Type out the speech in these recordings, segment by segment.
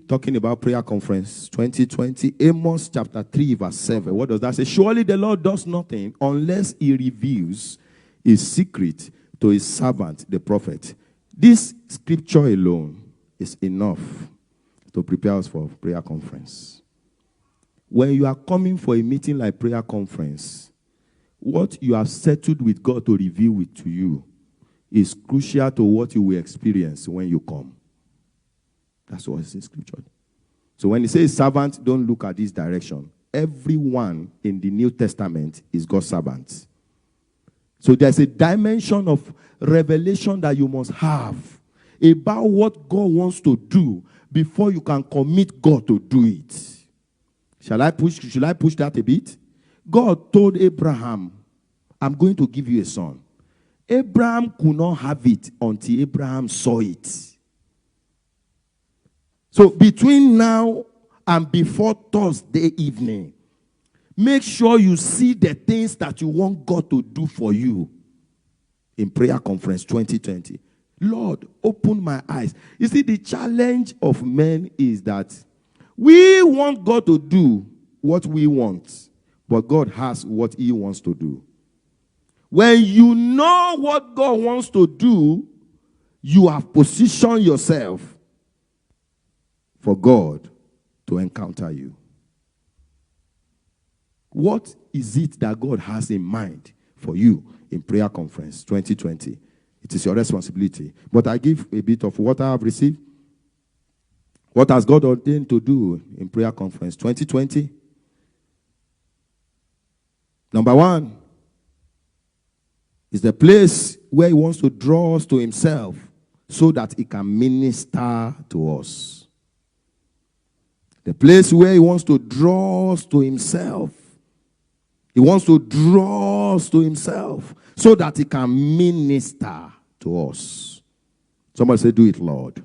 talking about prayer conference 2020, Amos chapter 3 verse 7. What does that say? Surely the Lord does nothing unless he reveals his secret to his servant, the prophet. This scripture alone is enough to prepare us for prayer conference. When you are coming for a meeting like prayer conference, what you have settled with God to reveal it to you is crucial to what you will experience when you come. That's what it's in scripture. So when he says servant, don't look at this direction. Everyone in the New Testament is God's servant. So there's a dimension of revelation that you must have about what God wants to do before you can commit God to do it. Should I push that a bit? God told Abraham, I'm going to give you a son. Abraham could not have it until Abraham saw it. So between now and before Thursday evening, make sure you see the things that you want God to do for you in prayer conference 2020. Lord, open my eyes. You see, the challenge of men is that we want God to do what we want, but God has what he wants to do. When you know what God wants to do, you have positioned yourself for God to encounter you. What is it that God has in mind for you in prayer conference 2020? It is your responsibility. But I give a bit of what I have received. What has God ordained to do in prayer conference 2020? Number one is the place where he wants to draw us to himself so that he can minister to us. The place where he wants to draw us to himself. He wants to draw us to himself so that he can minister to us. Somebody say, do it, Lord.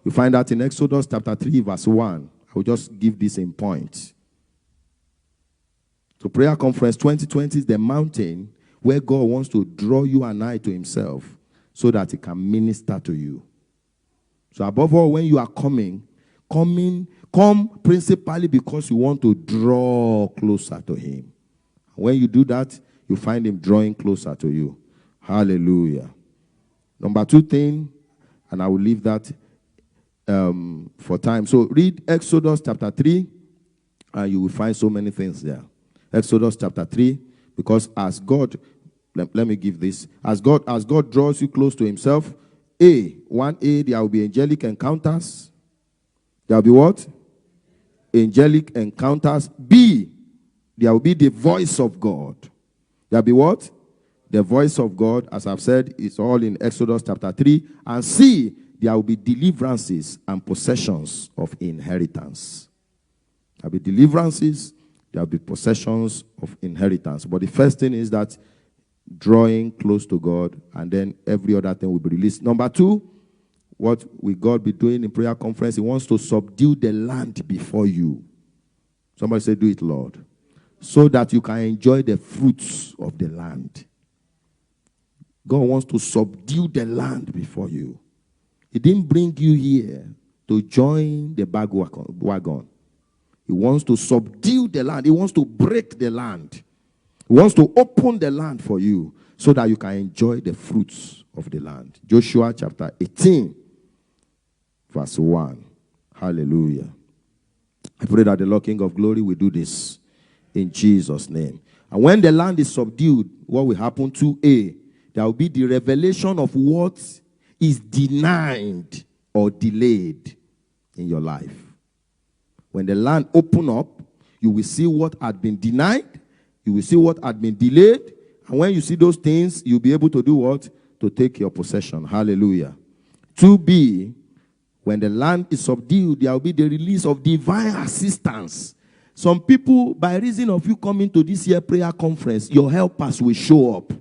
You find that in Exodus chapter 3 verse 1. I will just give this in point. So prayer conference 2020 is the mountain where God wants to draw you and I to himself so that he can minister to you. So above all, when you are come principally because you want to draw closer to him. When you do that, you find him drawing closer to you. Hallelujah. Number two thing, and I will leave that for time. So read Exodus chapter 3, and you will find so many things there. Exodus chapter 3, because as God, let me give this. As God draws you close to himself, there will be angelic encounters. There will be what? Angelic encounters. B, there will be the voice of God. There will be what? The voice of God, as I've said, is all in Exodus chapter 3. And C, there will be deliverances and possessions of inheritance. There will be deliverances, there will be possessions of inheritance. But the first thing is that drawing close to God, and then every other thing will be released. Number two, what will God be doing in prayer conference? He wants to subdue the land before you. Somebody say, do it, Lord. So that you can enjoy the fruits of the land. God wants to subdue the land before you. He didn't bring you here to join the wagon. He wants to subdue the land. He wants to break the land. He wants to open the land for you so that you can enjoy the fruits of the land. Joshua chapter 18, verse 1. Hallelujah. I pray that the Lord King of Glory will do this in Jesus' name. And when the land is subdued, what will happen to A? There will be the revelation of what is denied or delayed in your life. When the land open up, you will see what had been denied. You will see what had been delayed. And when you see those things, you'll be able to do what? To take your possession. Hallelujah. 2B, when the land is subdued, there will be the release of divine assistance. Some people, by reason of you coming to this year prayer conference, your helpers will show up.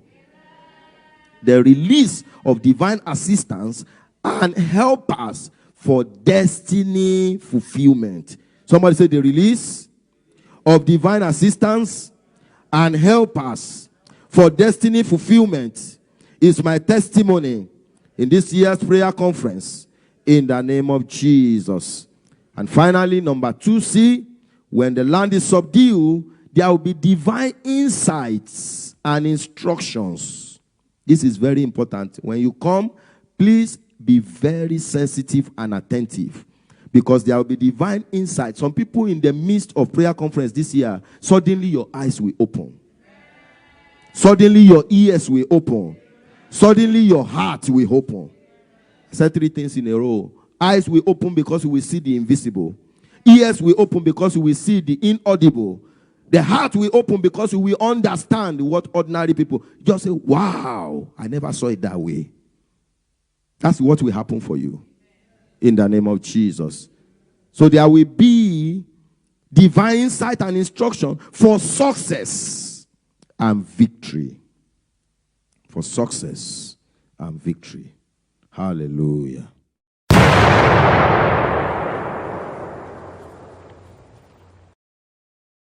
The release of divine assistance and helpers for destiny fulfillment. Somebody say the release of divine assistance and helpers for destiny fulfillment is my testimony in this year's prayer conference in the name of Jesus. And finally, number 2C, when the land is subdued, there will be divine insights and instructions. This is very important. When you come, please be very sensitive and attentive, because there will be divine insight. Some people in the midst of prayer conference this year, suddenly your eyes will open. Suddenly your ears will open. Suddenly your heart will open. I said 3 things in a row. Eyes will open because you will see the invisible. Ears will open because you will see the inaudible. The heart will open because you will understand what ordinary people just say, wow, I never saw it that way. That's what will happen for you. In the name of Jesus. So there will be divine insight and instruction for success and victory. For success and victory. Hallelujah.